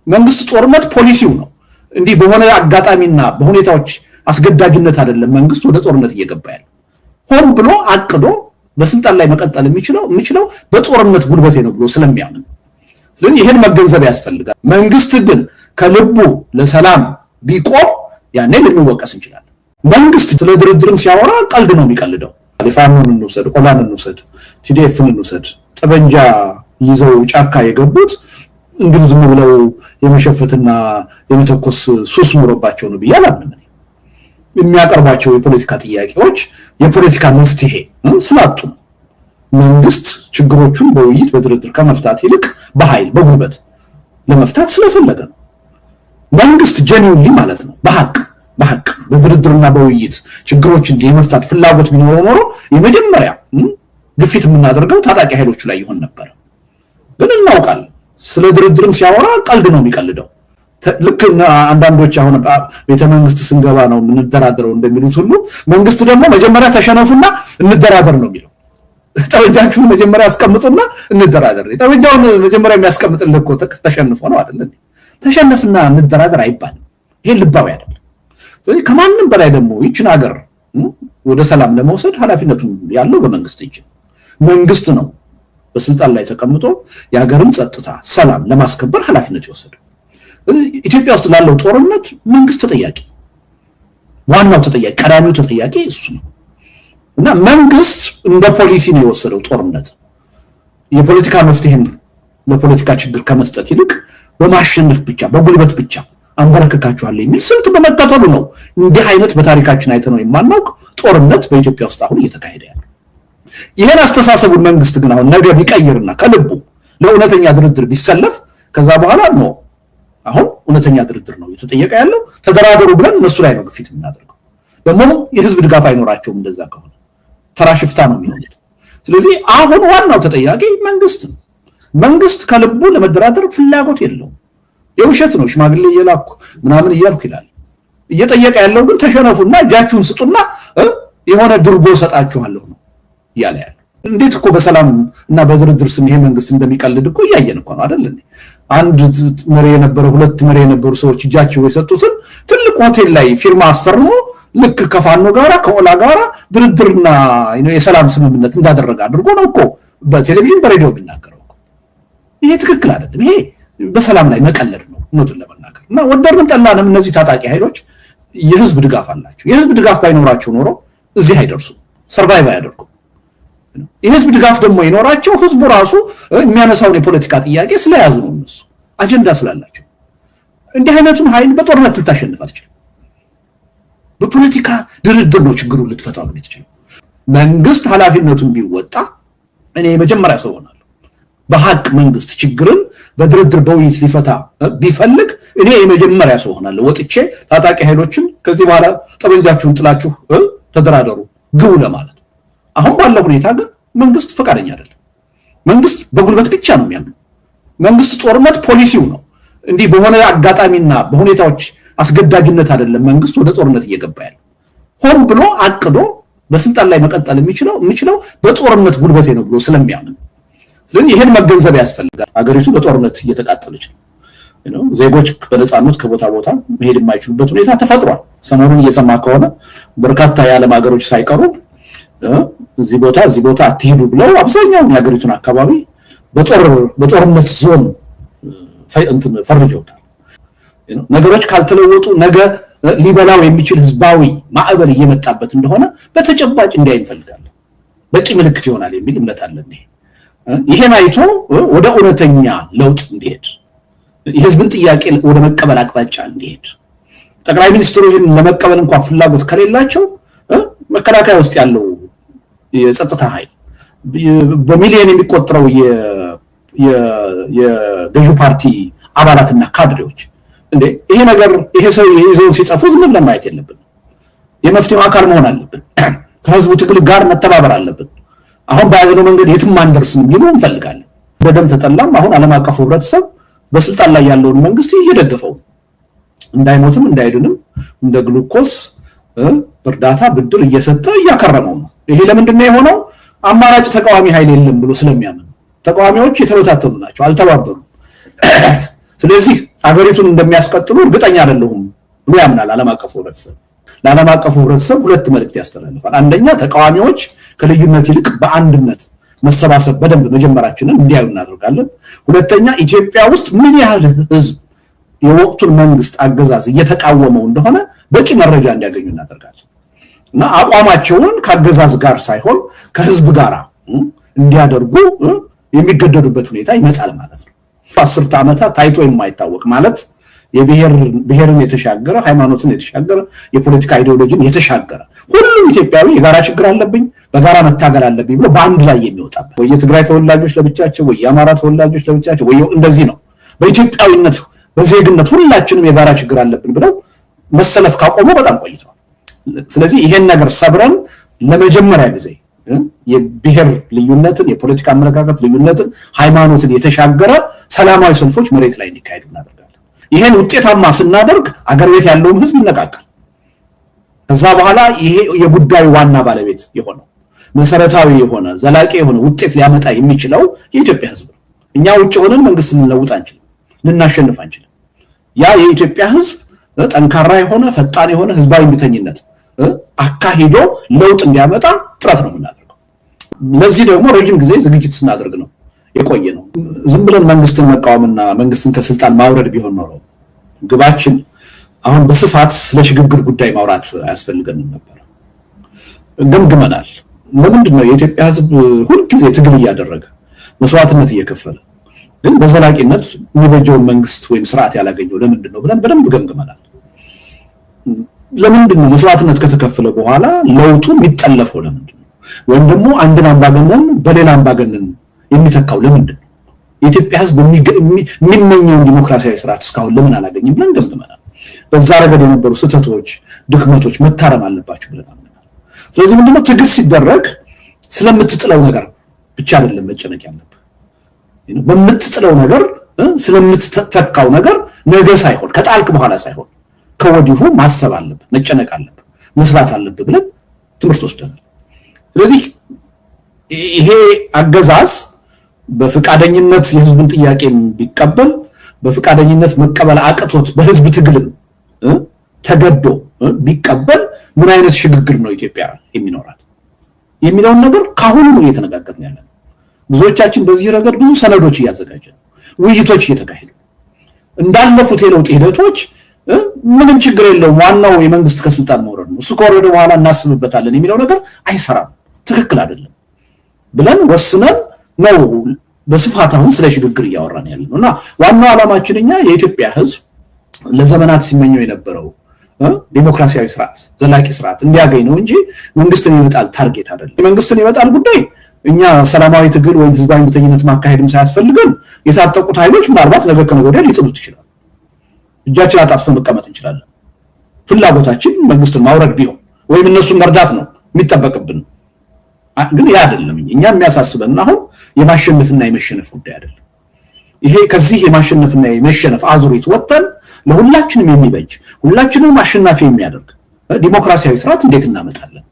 [SPEAKER 1] መንግስት ጦርነት ፖሊሲው ነው። እንዲህ በሆነ አጋጣሚና በሁኔታዎች አስገዳጅነት አይደለም መንግስት ወደ ጦርነት እየገባ ያለው። ሆን ብሎ አቅዶ በስልጣን ላይ መቀጠል የሚችለው በጦርነት ጉልበቴ ነው ብሎ ስለሚያምን፣ ስለዚህ ይሄን መገንዘብ ያስፈልጋል። መንግስት ግን ከልቡ ለሰላም ቢቆም ያኔ ልንወቀስ እንችላለን። መንግስት ስለ ድርድርም ሲያወራ ቀልድ ነው የሚቀልደው። ፋኖን እንውሰድ፣ ኦላን እንውሰድ፣ ቲዲኤፍን እንውሰድ። ጠበንጃ ይዘው ጫካ የገቡት እንዲሁ ዝም ብለው የመሸፈትና የመተኮስ ሱስ ኖሮባቸው ነው ብዬ አላምንም። የሚያቀርባቸው የፖለቲካ ጥያቄዎች የፖለቲካ መፍትሄ ስላጡ መንግስት ችግሮቹን በውይይት በድርድር ከመፍታት ይልቅ በኃይል በጉልበት ለመፍታት ስለፈለገ ነው። መንግስት ጀኒውንሊ ማለት ነው በሐቅ በድርድርና በውይይት ችግሮችን የመፍታት ፍላጎት ቢኖረው ኖሮ የመጀመሪያ ግፊት የምናደርገው ታጣቂ ኃይሎቹ ላይ ይሆን ነበር። ግን እናውቃለን ስለ ድርድርም ሲያወራ ቀልድ ነው የሚቀልደው። ልክ አንዳንዶች አሁን ቤተመንግስት ስንገባ ነው የምንደራደረው እንደሚሉት ሁሉ መንግስት ደግሞ መጀመሪያ ተሸነፉና እንደራደር ነው የሚለው። ጠበንጃችሁን መጀመሪያ አስቀምጡና እንደራደር። ጠበንጃውን መጀመሪያ የሚያስቀምጥልህ እኮ ተሸንፎ ነው አይደል? ተሸነፍና እንደራደር አይባልም። ይሄ ልባዊ አይደለም። ስለዚህ ከማንም በላይ ደግሞ ይችን ሀገር ወደ ሰላም ለመውሰድ ኃላፊነቱ ያለው በመንግስት እጅ ነው። መንግስት ነው በስልጣን ላይ ተቀምጦ የሀገርን ጸጥታ ሰላም ለማስከበር ኃላፊነት ይወሰዳል። ኢትዮጵያ ውስጥ ላለው ጦርነት መንግስት ተጠያቂ፣ ዋናው ተጠያቂ፣ ቀዳሚው ተጠያቂ እሱ ነው እና መንግስት እንደ ፖሊሲ ነው የወሰደው ጦርነት የፖለቲካ መፍትሄን ለፖለቲካ ችግር ከመስጠት ይልቅ በማሸነፍ ብቻ በጉልበት ብቻ አንበረከካችኋለሁ የሚል ስልት በመከተሉ ነው እንዲህ አይነት በታሪካችን አይተነው የማናውቅ ጦርነት በኢትዮጵያ ውስጥ አሁን እየተካሄደ ያለው። ይሄን አስተሳሰቡን መንግስት ግን አሁን ነገ ቢቀይርና ከልቡ ለእውነተኛ ድርድር ቢሰለፍ ከዛ በኋላ ነው አሁን እውነተኛ ድርድር ነው እየተጠየቀ ያለው። ተደራደሩ ብለን እነሱ ላይ ነው ግፊት የምናደርገው። ደግሞ የህዝብ ድጋፍ አይኖራቸውም። እንደዛ ከሆነ ተራ ሽፍታ ነው የሚሆኑት። ስለዚህ አሁን ዋናው ተጠያቂ መንግስት ነው። መንግስት ከልቡ ለመደራደር ፍላጎት የለውም። የውሸት ነው ሽማግሌ እየላኩ ምናምን እያልኩ ይላል። እየጠየቀ ያለው ግን ተሸነፉና እጃችሁን ስጡና የሆነ ድርጎ ሰጣችኋለሁ ነው እያለ ያለው። እንዴት እኮ በሰላም እና በድርድር ስም ይሄ መንግስት እንደሚቀልድ እኮ እያየን እኮ ነው አይደል? አንድ መሪ የነበረ ሁለት መሪ የነበሩ ሰዎች እጃቸው የሰጡትን ትልቅ ሆቴል ላይ ፊርማ አስፈርሞ ልክ ከፋኖ ጋራ ከኦላ ጋራ ድርድርና የሰላም ስምምነት እንዳደረገ አድርጎ ነው እኮ በቴሌቪዥን በሬዲዮ የሚናገረው። ይሄ ትክክል አይደለም። ይሄ በሰላም ላይ መቀለድ ነው እውነቱን ለመናገር እና ወደድንም ጠላንም እነዚህ ታጣቂ ኃይሎች የህዝብ ድጋፍ አላቸው። የህዝብ ድጋፍ ባይኖራቸው ኖሮ እዚህ አይደርሱም፣ ሰርቫይቭ አያደርጉም። የህዝብ ድጋፍ ደግሞ ይኖራቸው ህዝቡ ራሱ የሚያነሳውን የፖለቲካ ጥያቄ ስለያዙ ነው እነሱ አጀንዳ ስላላቸው እንዲህ አይነቱን ኃይል በጦርነት ልታሸንፍ አትችልም በፖለቲካ ድርድር ነው ችግሩን ልትፈታው የምትችለው መንግስት ኃላፊነቱን ቢወጣ እኔ የመጀመሪያ ሰው ሆናለሁ በሐቅ መንግስት ችግርን በድርድር በውይይት ሊፈታ ቢፈልግ እኔ የመጀመሪያ ሰው ሆናለሁ ወጥቼ ታጣቂ ኃይሎችን ከዚህ በኋላ ጠበንጃችሁን ጥላችሁ ተደራደሩ ግቡ ለማለት አሁን ባለው ሁኔታ ግን መንግስት ፈቃደኛ አይደለም መንግስት በጉልበት ብቻ ነው የሚያምነው መንግስት ጦርነት ፖሊሲው ነው እንዲህ በሆነ አጋጣሚና በሁኔታዎች አስገዳጅነት አይደለም መንግስት ወደ ጦርነት እየገባ ያለው ሆን ብሎ አቅዶ በስልጣን ላይ መቀጠል የሚችለው በጦርነት ጉልበቴ ነው ብሎ ስለሚያምን ስለዚህ ይሄን መገንዘብ ያስፈልጋል አገሪቱ በጦርነት እየተቃጠለች ነው ዜጎች በነፃነት ከቦታ ቦታ መሄድ የማይችሉበት ሁኔታ ተፈጥሯል ሰሞኑን እየሰማ ከሆነ በርካታ የዓለም ሀገሮች ሳይቀሩ እዚህ ቦታ አትሄዱ ብለው አብዛኛውን የሀገሪቱን አካባቢ በጦርነት ዞን ፈርጀውታል ነገሮች ካልተለወጡ ነገ ሊበላው የሚችል ህዝባዊ ማዕበል እየመጣበት እንደሆነ በተጨባጭ እንዲያይ እንፈልጋለን በቂ ምልክት ይሆናል የሚል እምነት አለን ይሄን አይቶ ወደ እውነተኛ ለውጥ እንዲሄድ የህዝብን ጥያቄ ወደ መቀበል አቅጣጫ እንዲሄድ ጠቅላይ ሚኒስትሩ ይሄን ለመቀበል እንኳን ፍላጎት ከሌላቸው መከላከያ ውስጥ ያለው የጸጥታ ኃይል በሚሊዮን የሚቆጠረው የገዢው ፓርቲ አባላትና ካድሬዎች እንዴ ይሄ ሰው ይዘው ሲጠፉ ዝም ብለን ማየት የለብንም የመፍትሄው አካል መሆን አለብን ከህዝቡ ትግል ጋር መተባበር አለብን አሁን ባያዝነው መንገድ የትም አንደርስም ሊሉ እንፈልጋለን በደም ተጠላም አሁን ዓለም አቀፉ ህብረተሰብ በስልጣን ላይ ያለውን መንግስት እየደገፈው እንዳይሞትም እንዳይድንም እንደ ግሉኮስ እርዳታ ብድር እየሰጠ እያከረመው ነው ይሄ ለምንድነው የሆነው አማራጭ ተቃዋሚ ኃይል የለም ብሎ ስለሚያምን ተቃዋሚዎች የተበታተኑ ናቸው አልተባበሩም ስለዚህ አገሪቱን እንደሚያስቀጥሉ እርግጠኛ አይደለሁም ብሎ ያምናል ዓለም አቀፉ ህብረተሰብ ለዓለም አቀፉ ህብረተሰብ ሁለት መልእክት ያስተላልፋል አንደኛ ተቃዋሚዎች ከልዩነት ይልቅ በአንድነት መሰባሰብ በደንብ መጀመራችንን እንዲያዩ እናደርጋለን ሁለተኛ ኢትዮጵያ ውስጥ ምን ያህል ህዝብ የወቅቱን መንግስት አገዛዝ እየተቃወመው እንደሆነ በቂ መረጃ እንዲያገኙ እናደርጋለን እና አቋማቸውን ከአገዛዝ ጋር ሳይሆን ከህዝብ ጋር እንዲያደርጉ የሚገደዱበት ሁኔታ ይመጣል ማለት ነው 10 ዓመታት ታይቶ የማይታወቅ ማለት የብሔርን የተሻገረ ሃይማኖትን የተሻገረ የፖለቲካ አይዲዮሎጂን የተሻገረ ሁሉም ኢትዮጵያዊ የጋራ ችግር አለብኝ በጋራ መታገል አለብኝ ብሎ በአንድ ላይ የሚወጣበት ወይ የትግራይ ተወላጆች ለብቻቸው ወይ የአማራ ተወላጆች ለብቻቸው ወይ እንደዚህ ነው በኢትዮጵያዊነት በዜግነት ሁላችንም የጋራ ችግር አለብን ብለው መሰለፍ ካቆሙ በጣም ቆይተዋል ስለዚህ ይሄን ነገር ሰብረን ለመጀመሪያ ጊዜ የብሔር ልዩነትን የፖለቲካ አመለካከት ልዩነትን ሃይማኖትን የተሻገረ ሰላማዊ ሰልፎች መሬት ላይ እንዲካሄዱ እናደርጋለን ይሄን ውጤታማ ስናደርግ አገር ቤት ያለው ህዝብ ይነቃቃል ከዛ በኋላ ይሄ የጉዳዩ ዋና ባለቤት የሆነው መሰረታዊ የሆነ ዘላቂ የሆነ ውጤት ሊያመጣ የሚችለው የኢትዮጵያ ህዝብ ነው እኛ ውጭ ሆነን መንግስት ልንለውጥ አንችልም ልናሸንፍ አንችልም ያ የኢትዮጵያ ህዝብ ጠንካራ የሆነ ፈጣን የሆነ ህዝባዊ ምተኝነት አካሂዶ ለውጥ እንዲያመጣ ጥረት ነው የምናደርገው ለዚህ ደግሞ ረጅም ጊዜ ዝግጅት ስናደርግ ነው የቆየ ነው ዝም ብለን መንግስትን መቃወምና መንግስትን ከስልጣን ማውረድ ቢሆን ነው ግባችን አሁን በስፋት ስለሽግግር ጉዳይ ማውራት አያስፈልገንም ነበር ገምግመናል ለምንድን ነው የኢትዮጵያ ህዝብ ሁሉ ጊዜ ትግል እያደረገ መስዋዕትነት እየከፈለ ግን በዘላቂነት የሚበጀውን መንግስት ወይም ስርዓት ያላገኘው ለምንድን ነው ብለን በደንብ ገምግመናል ለምንድን ነው መስዋዕትነት ከተከፈለ በኋላ ለውጡ የሚጠለፈው ለምንድን ነው ወይም ደግሞ አንድን አምባገነን በሌላ አምባገነን የሚተካው ለምንድን ነው የኢትዮጵያ ህዝብ የሚመኘውን ዲሞክራሲያዊ ስርዓት እስካሁን ለምን አላገኘም ብለን ገምግመናል በዛ ረገድ የነበሩ ስህተቶች ድክመቶች መታረም አለባቸው ብለን አምነናል ስለዚህ ምንድነው ትግል ሲደረግ ስለምትጥለው ነገር ብቻ አይደለም መጨነቅ ያለበት በምትጥለው ነገር ስለምትተካው ነገር ነገ ሳይሆን ከጣልክ በኋላ ሳይሆን ከወዲሁ ማሰብ አለበት መጨነቅ አለበት መስራት አለበት ብለን ትምህርት ወስደናል ስለዚህ ይሄ አገዛዝ በፍቃደኝነት የህዝብን ጥያቄ ቢቀበል በፍቃደኝነት መቀበል አቅቶት በህዝብ ትግል ተገዶ ቢቀበል ምን አይነት ሽግግር ነው ኢትዮጵያ የሚኖራት የሚለውን ነገር ካሁኑ ነው እየተነጋገርን ያለነው ብዙዎቻችን በዚህ ረገድ ብዙ ሰነዶች እያዘጋጀን ውይይቶች እየተካሄዱ እንዳለፉት የለውጥ ሂደቶች ምንም ችግር የለውም ዋናው የመንግስት ከስልጣን መውረድ ነው እሱ ከወረደ በኋላ እናስብበታለን የሚለው ነገር አይሰራም ትክክል አይደለም ብለን ወስነን ነው በስፋት አሁን ስለ ሽግግር ያወራን ያለውና ዋናው ዓላማችንኛ የኢትዮጵያ ህዝብ ለዘመናት ሲመኘው የነበረው ዲሞክራሲያዊ ስርዓት ዘላቂ ስርዓት እንዲያገኝ ነው እንጂ መንግስትን ይመጣል ታርጌት አይደለም። መንግስትን ይመጣል ጉዳይ እኛ ሰላማዊ ትግል ወይም ህዝባዊ ምትኝነት ማካሄድም ሳያስፈልግን የታጠቁት ኃይሎች ምናልባት ነገ ከነገ ወዲያ ሊጥሉት ይችላል። እጃችን አጣጥፈን መቀመጥ እንችላለን። ፍላጎታችን መንግስትን ማውረድ ቢሆን ወይም እነሱን መርዳት ነው የሚጠበቅብን። ግን ያ አይደለም እኛ የሚያሳስበን አሁን የማሸነፍና የመሸነፍ ጉዳይ አይደለም። ይሄ ከዚህ የማሸነፍና የመሸነፍ አዙሪት ወጥተን ለሁላችንም የሚበጅ ሁላችንም አሸናፊ የሚያደርግ ዲሞክራሲያዊ ስርዓት እንዴት እናመጣለን?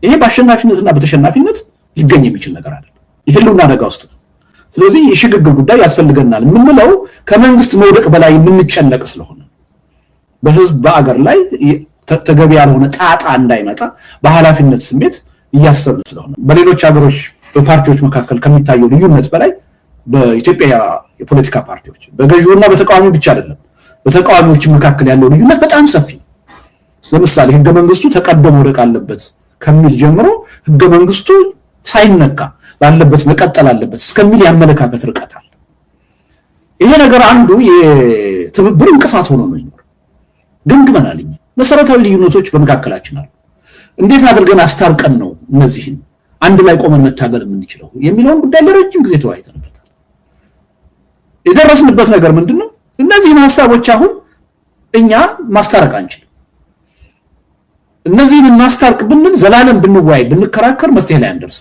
[SPEAKER 1] ይሄ በአሸናፊነትና በተሸናፊነት ሊገኝ የሚችል ነገር አይደለም። ይሄሉና አደጋ ውስጥ ነው። ስለዚህ የሽግግር ጉዳይ ያስፈልገናል የምንለው ከመንግስት መውደቅ በላይ የምንጨነቅ ስለሆነ በህዝብ በአገር ላይ ተገቢ ያልሆነ ጣጣ እንዳይመጣ በኃላፊነት ስሜት እያሰብን ስለሆነ በሌሎች ሀገሮች በፓርቲዎች መካከል ከሚታየው ልዩነት በላይ በኢትዮጵያ የፖለቲካ ፓርቲዎች በገዢውና በተቃዋሚ ብቻ አይደለም በተቃዋሚዎች መካከል ያለው ልዩነት በጣም ሰፊ ነው። ለምሳሌ ህገ መንግስቱ ተቀደም ወደቅ አለበት ከሚል ጀምሮ ህገ መንግስቱ ሳይነካ ባለበት መቀጠል አለበት እስከሚል ያመለካከት ርቀት አለ። ይሄ ነገር አንዱ የትብብር እንቅፋት ሆኖ ነው የሚኖር። ግምገማናል መሰረታዊ ልዩነቶች በመካከላችን አሉ። እንዴት አድርገን አስታርቀን ነው እነዚህን አንድ ላይ ቆመን መታገል የምንችለው የሚለውን ጉዳይ ለረጅም ጊዜ ተወያይተንበታል። የደረስንበት ነገር ምንድነው? እነዚህን ሐሳቦች አሁን እኛ ማስታረቅ አንችልም። እነዚህን እናስታርቅ ብንል ዘላለም ብንወያይ ብንከራከር መፍትሄ ላይ አንደርስ።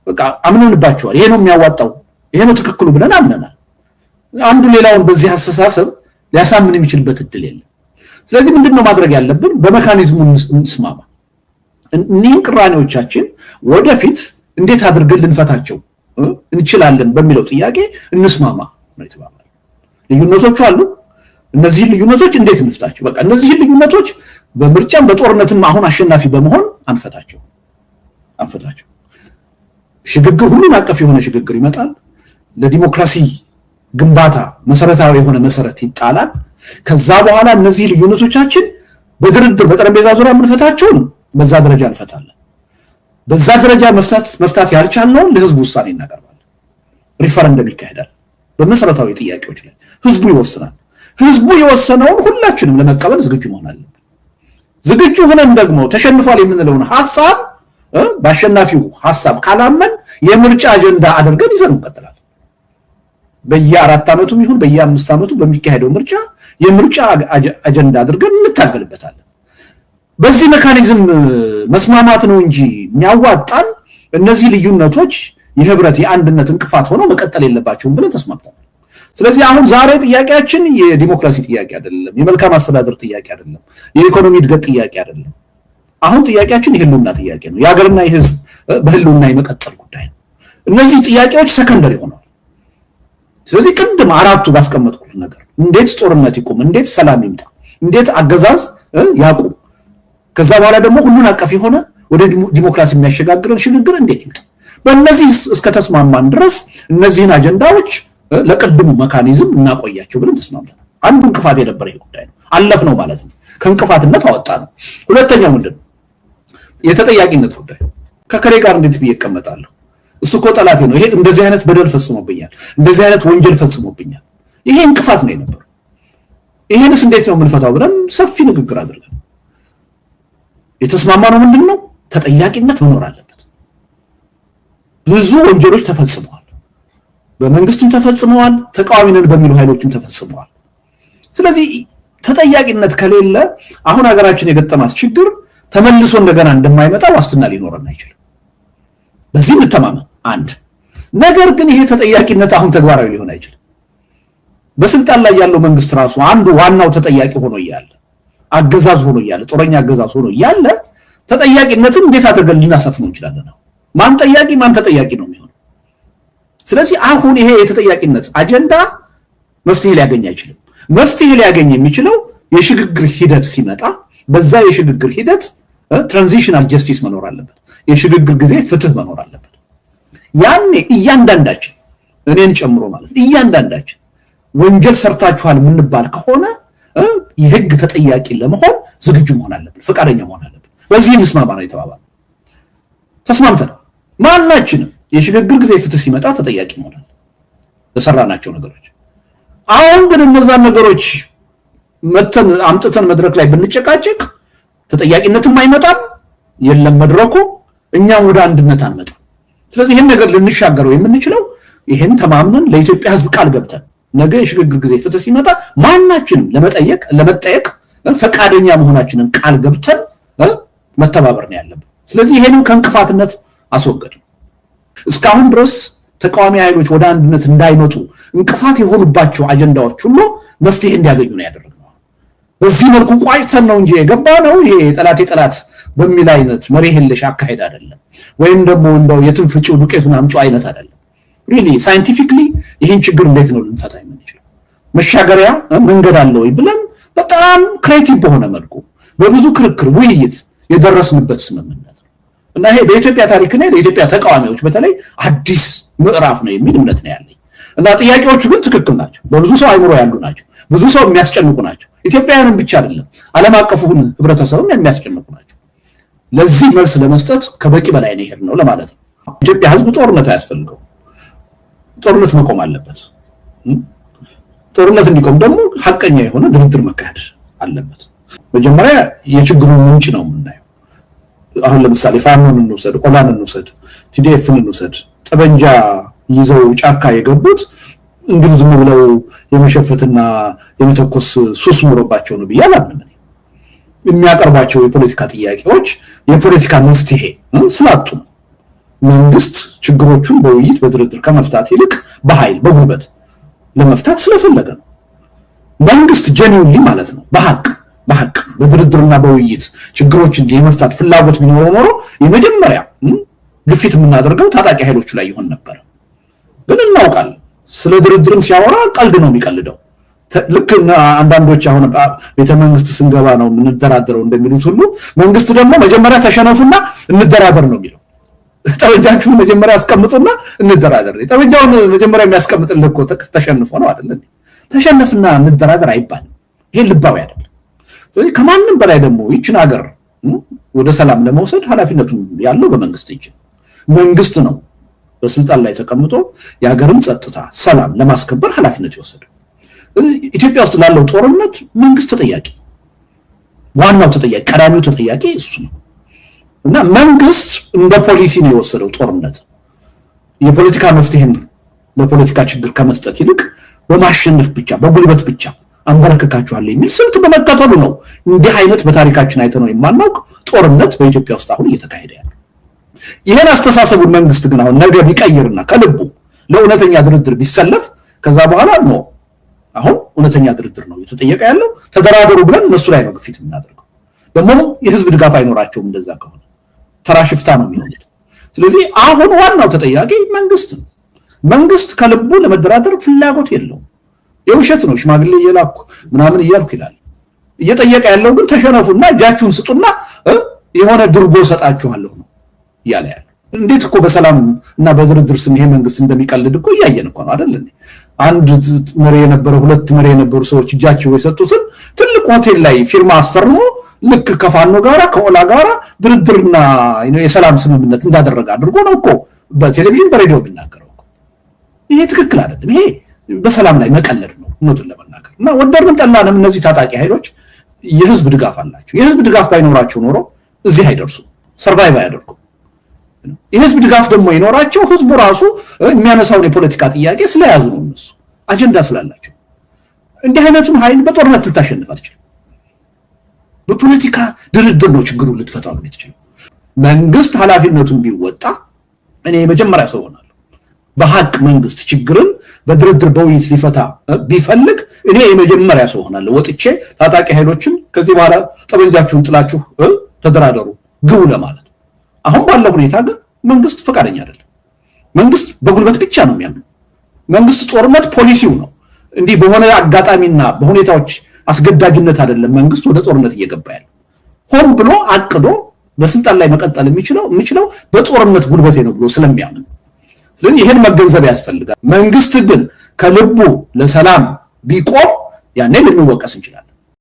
[SPEAKER 1] በቃ አምነንባቸዋል። ይሄ ነው የሚያዋጣው፣ ይሄ ነው ትክክሉ ብለን አምነናል። አንዱ ሌላውን በዚህ አስተሳሰብ ሊያሳምን የሚችልበት እድል የለም። ስለዚህ ምንድነው ማድረግ ያለብን? በመካኒዝሙ እንስማማ። እኒህን ቅራኔዎቻችን ወደፊት እንዴት አድርገን ልንፈታቸው እንችላለን በሚለው ጥያቄ እንስማማ ነው የተባለው። ልዩነቶች አሉ። እነዚህ ልዩነቶች እንዴት እንፍታቸው? በቃ እነዚህ ልዩነቶች በምርጫም በጦርነትም አሁን አሸናፊ በመሆን አንፈታቸው። ሽግግር ሁሉን አቀፍ የሆነ ሽግግር ይመጣል። ለዲሞክራሲ ግንባታ መሰረታዊ የሆነ መሰረት ይጣላል። ከዛ በኋላ እነዚህ ልዩነቶቻችን በድርድር በጠረጴዛ ዙሪያ የምንፈታቸውን በዛ ደረጃ እንፈታለን። በዛ ደረጃ መፍታት ያልቻልነው ለህዝቡ ውሳኔ እናቀርባለን። ሪፈረንደም ይካሄዳል። በመሰረታዊ ጥያቄዎች ላይ ህዝቡ ይወስናል። ህዝቡ የወሰነውን ሁላችንም ለመቀበል ዝግጁ መሆን አለብን። ዝግጁ ሆነን ደግሞ ተሸንፏል የምንለውን ሐሳብ በአሸናፊው ሐሳብ ካላመን የምርጫ አጀንዳ አድርገን ይዘን እንቀጥላለን። በየ4 ዓመቱም ይሁን በየ5 ዓመቱ በሚካሄደው ምርጫ የምርጫ አጀንዳ አድርገን እንታገልበታለን። በዚህ ሜካኒዝም መስማማት ነው እንጂ የሚያዋጣን እነዚህ ልዩነቶች የህብረት የአንድነት እንቅፋት ሆነው መቀጠል የለባቸውም ብለን ተስማምተናል። ስለዚህ አሁን ዛሬ ጥያቄያችን የዲሞክራሲ ጥያቄ አይደለም፣ የመልካም አስተዳደር ጥያቄ አይደለም፣ የኢኮኖሚ እድገት ጥያቄ አይደለም። አሁን ጥያቄያችን የህልውና ጥያቄ ነው። የሀገርና የህዝብ በህልውና የመቀጠል ጉዳይ ነው። እነዚህ ጥያቄዎች ሰከንደሪ ሆነዋል። ስለዚህ ቅድም አራቱ ባስቀመጥኩት ነገር እንዴት ጦርነት ይቆም፣ እንዴት ሰላም ይምጣ፣ እንዴት አገዛዝ ያቁም፣ ከዛ በኋላ ደግሞ ሁሉን አቀፍ የሆነ ወደ ዲሞክራሲ የሚያሸጋግረን ሽግግር እንዴት ይምጣ፣ በእነዚህ እስከተስማማን ድረስ እነዚህን አጀንዳዎች ለቅድሙ ሜካኒዝም እናቆያቸው ብለን ተስማምተናል። አንዱ እንቅፋት የነበረ ጉዳይ ነው፣ አለፍ ነው ማለት ነው። ከእንቅፋትነት አወጣ ነው። ሁለተኛው ምንድነው? የተጠያቂነት ጉዳይ። ከከሌ ጋር እንዴት ብዬ እቀመጣለሁ? እሱ እኮ ጠላቴ ነው፣ ይሄ እንደዚህ አይነት በደል ፈጽሞብኛል፣ እንደዚህ አይነት ወንጀል ፈጽሞብኛል፣ ይሄ እንቅፋት ነው የነበረው። ይሄንስ እንዴት ነው የምንፈታው ብለን ሰፊ ንግግር አድርገን የተስማማነው ምንድነው? ተጠያቂነት መኖር አለበት። ብዙ ወንጀሎች ተፈጽመዋል፣ በመንግስትም ተፈጽመዋል፣ ተቃዋሚ ነን በሚሉ ኃይሎችም ተፈጽመዋል። ስለዚህ ተጠያቂነት ከሌለ አሁን ሀገራችን የገጠማት ችግር ተመልሶ እንደገና እንደማይመጣ ዋስትና ሊኖረን አይችልም። በዚህ እንተማመን። አንድ ነገር ግን ይሄ ተጠያቂነት አሁን ተግባራዊ ሊሆን አይችልም። በስልጣን ላይ ያለው መንግስት ራሱ አንዱ ዋናው ተጠያቂ ሆኖ እያለ አገዛዝ ሆኖ እያለ ጦረኛ አገዛዝ ሆኖ እያለ ተጠያቂነትን እንዴት አድርገን ልናሰፍነው እንችላለን? ማን ጠያቂ ማን ተጠያቂ ነው የሚሆነው? ስለዚህ አሁን ይሄ የተጠያቂነት አጀንዳ መፍትሄ ሊያገኝ አይችልም። መፍትሄ ሊያገኝ የሚችለው የሽግግር ሂደት ሲመጣ በዛ የሽግግር ሂደት ትራንዚሽናል ጀስቲስ መኖር አለበት። የሽግግር ጊዜ ፍትህ መኖር አለበት። ያኔ እያንዳንዳችን እኔን ጨምሮ ማለት እያንዳንዳችን ወንጀል ሰርታችኋል የምንባል ከሆነ የህግ ተጠያቂ ለመሆን ዝግጁ መሆን አለብን፣ ፈቃደኛ መሆን አለብን። በዚህ እንስማማ ነው የተባባለው። ተስማምተናል። ማናችንም የሽግግር ጊዜ ፍትህ ሲመጣ ተጠያቂ ሆናል ለሰራናቸው ነገሮች። አሁን ግን እነዛን ነገሮች መተን አምጥተን መድረክ ላይ ብንጨቃጨቅ ተጠያቂነትም አይመጣም፣ የለም መድረኩ፣ እኛም ወደ አንድነት አንመጣም። ስለዚህ ይሄን ነገር ልንሻገረው የምንችለው ይሄን ተማምነን ለኢትዮጵያ ሕዝብ ቃል ገብተን ነገ የሽግግር ጊዜ ፍትህ ሲመጣ ማናችንም ለመጠየቅ ፈቃደኛ መሆናችንን ቃል ገብተን መተባበር ነው ያለብን። ስለዚህ ይሄንን ከእንቅፋትነት አስወገድ። እስካሁን ድረስ ተቃዋሚ ኃይሎች ወደ አንድነት እንዳይመጡ እንቅፋት የሆኑባቸው አጀንዳዎች ሁሉ መፍትሄ እንዲያገኙ ነው ያደረግነው። በዚህ መልኩ ቋጭተን ነው እንጂ የገባ ነው ይሄ ጠላት በሚል አይነት መርህ የለሽ አካሄድ አይደለም፣ ወይም ደግሞ እንደው የትም ፍጪው ዱቄቱን አምጪው አይነት አይደለም። ሪሊ ሳይንቲፊክሊ ይሄን ችግር እንዴት ነው ልንፈታ የምንችለው? መሻገሪያ መንገድ አለ ወይ ብለን በጣም ክሬቲቭ በሆነ መልኩ በብዙ ክርክር ውይይት የደረስንበት ስምምነት ነው እና ይሄ በኢትዮጵያ ታሪክና ለኢትዮጵያ ተቃዋሚዎች በተለይ አዲስ ምዕራፍ ነው የሚል እምነት ነው ያለኝ እና ጥያቄዎቹ ግን ትክክል ናቸው። በብዙ ሰው አይምሮ ያሉ ናቸው። ብዙ ሰው የሚያስጨንቁ ናቸው። ኢትዮጵያውያንን ብቻ አይደለም ዓለም አቀፉን ህብረተሰብም የሚያስጨንቁ ናቸው። ለዚህ መልስ ለመስጠት ከበቂ በላይ ነው ይሄድ ነው ለማለት ነው። ኢትዮጵያ ህዝብ ጦርነት አያስፈልገው። ጦርነት መቆም አለበት። ጦርነት እንዲቆም ደግሞ ሐቀኛ የሆነ ድርድር መካሄድ አለበት። መጀመሪያ የችግሩን ምንጭ ነው የምናየው። አሁን ለምሳሌ ፋኖን እንውሰድ፣ ኦላን እንውሰድ፣ ቲዲኤፍን እንውሰድ። ጠበንጃ ይዘው ጫካ የገቡት እንግዲህ ዝም ብለው የመሸፈትና የመተኮስ ሱስ ኖሮባቸው ነው ብዬ አላምንም። የሚያቀርባቸው የፖለቲካ ጥያቄዎች የፖለቲካ መፍትሄ ስላጡ ነው። መንግስት ችግሮቹን በውይይት በድርድር ከመፍታት ይልቅ በኃይል በጉልበት ለመፍታት ስለፈለገ ነው። መንግስት ጀኒውንሊ ማለት ነው በሐቅ በድርድርና በውይይት ችግሮችን የመፍታት ፍላጎት ቢኖረው ኖሮ የመጀመሪያ ግፊት የምናደርገው ታጣቂ ኃይሎቹ ላይ ይሆን ነበር። ግን እናውቃለን ስለ ድርድርም ሲያወራ ቀልድ ነው የሚቀልደው። ልክ አንዳንዶች አሁን ቤተ መንግስት ስንገባ ነው የምንደራደረው እንደሚሉት ሁሉ መንግስት ደግሞ መጀመሪያ ተሸነፉና እንደራደር ነው የሚለው። ጠበንጃችሁን መጀመሪያ አስቀምጡና እንደራደር። ጠበንጃውን መጀመሪያ የሚያስቀምጥልህ እኮ ተሸንፎ ነው አይደል? ተሸነፍና እንደራደር አይባልም። ይሄ ልባዊ አይደለም። ስለዚህ ከማንም በላይ ደግሞ ይችን ሀገር ወደ ሰላም ለመውሰድ ኃላፊነቱ ያለው በመንግስት እጅ ነው። መንግስት ነው በስልጣን ላይ ተቀምጦ የሀገርን ጸጥታ ሰላም ለማስከበር ኃላፊነት ይወስዳል። ኢትዮጵያ ውስጥ ላለው ጦርነት መንግስት ተጠያቂ፣ ዋናው ተጠያቂ፣ ቀዳሚው ተጠያቂ እሱ ነው እና መንግስት እንደ ፖሊሲ ነው የወሰደው ጦርነት የፖለቲካ መፍትሄን ለፖለቲካ ችግር ከመስጠት ይልቅ በማሸነፍ ብቻ በጉልበት ብቻ አንበረከካቸዋል የሚል ስልት በመከተሉ ነው እንዲህ አይነት በታሪካችን አይተነው የማናውቅ ጦርነት በኢትዮጵያ ውስጥ አሁን እየተካሄደ ያለው። ይሄን አስተሳሰቡን መንግስት ግን አሁን ነገ ቢቀይርና ከልቡ ለእውነተኛ ድርድር ቢሰለፍ ከዛ በኋላ ነው አሁን እውነተኛ ድርድር ነው እየተጠየቀ ያለው። ተደራደሩ ብለን እነሱ ላይ ነው ግፊት የምናደርገው። ደግሞ የህዝብ ድጋፍ አይኖራቸውም። እንደዛ ከሆነ ተራ ሽፍታ ነው የሚሆኑት። ስለዚህ አሁን ዋናው ተጠያቂ መንግስት ነው። መንግስት ከልቡ ለመደራደር ፍላጎት የለውም። የውሸት ነው ሽማግሌ እየላኩ ምናምን እያልኩ ይላል። እየጠየቀ ያለው ግን ተሸነፉና እጃችሁን ስጡና የሆነ ድርጎ ሰጣችኋለሁ ነው እያለ ያለው። እንዴት እኮ በሰላም እና በድርድር ስም ይሄ መንግስት እንደሚቀልድ እኮ እያየን እኮ ነው አይደል? አንድ መሪ የነበረ ሁለት መሪ የነበሩ ሰዎች እጃቸው የሰጡትን ትልቅ ሆቴል ላይ ፊርማ አስፈርሞ ልክ ከፋኖ ጋራ ከኦላ ጋራ ድርድርና የሰላም ስምምነት እንዳደረገ አድርጎ ነው እኮ በቴሌቪዥን በሬዲዮ የሚናገረው። ይሄ ትክክል አይደለም። ይሄ በሰላም ላይ መቀለድ ነው እውነቱን ለመናገር እና ወደድንም ጠላንም እነዚህ ታጣቂ ኃይሎች የህዝብ ድጋፍ አላቸው። የህዝብ ድጋፍ ባይኖራቸው ኖሮ እዚህ አይደርሱም፣ ሰርቫይቭ አያደርጉም። የህዝብ ድጋፍ ደግሞ ይኖራቸው ህዝቡ ራሱ የሚያነሳውን የፖለቲካ ጥያቄ ስለያዙ ነው። እነሱ አጀንዳ ስላላቸው እንዲህ አይነቱን ኃይል በጦርነት ልታሸንፍ አትችልም። በፖለቲካ ድርድር ነው ችግሩን ልትፈታው ነው የምትችለው። መንግስት ኃላፊነቱን ቢወጣ እኔ የመጀመሪያ ሰው ሆናለሁ። በሐቅ መንግስት ችግርን በድርድር በውይይት ሊፈታ ቢፈልግ እኔ የመጀመሪያ ሰው ሆናለሁ። ወጥቼ ታጣቂ ኃይሎችን ከዚህ በኋላ ጠበንጃችሁን ጥላችሁ ተደራደሩ ግቡ ለማለት። አሁን ባለው ሁኔታ ግን መንግስት ፈቃደኛ አይደለም። መንግስት በጉልበት ብቻ ነው የሚያምነው። መንግስት ጦርነት ፖሊሲው ነው። እንዲህ በሆነ አጋጣሚና በሁኔታዎች አስገዳጅነት አይደለም መንግስት ወደ ጦርነት እየገባ ያለው። ሆን ብሎ አቅዶ በስልጣን ላይ መቀጠል የሚችለው በጦርነት ጉልበቴ ነው ብሎ ስለሚያምን፣ ስለዚህ ይሄን መገንዘብ ያስፈልጋል። መንግስት ግን ከልቡ ለሰላም ቢቆም ያኔ ልንወቀስ እንችላለን።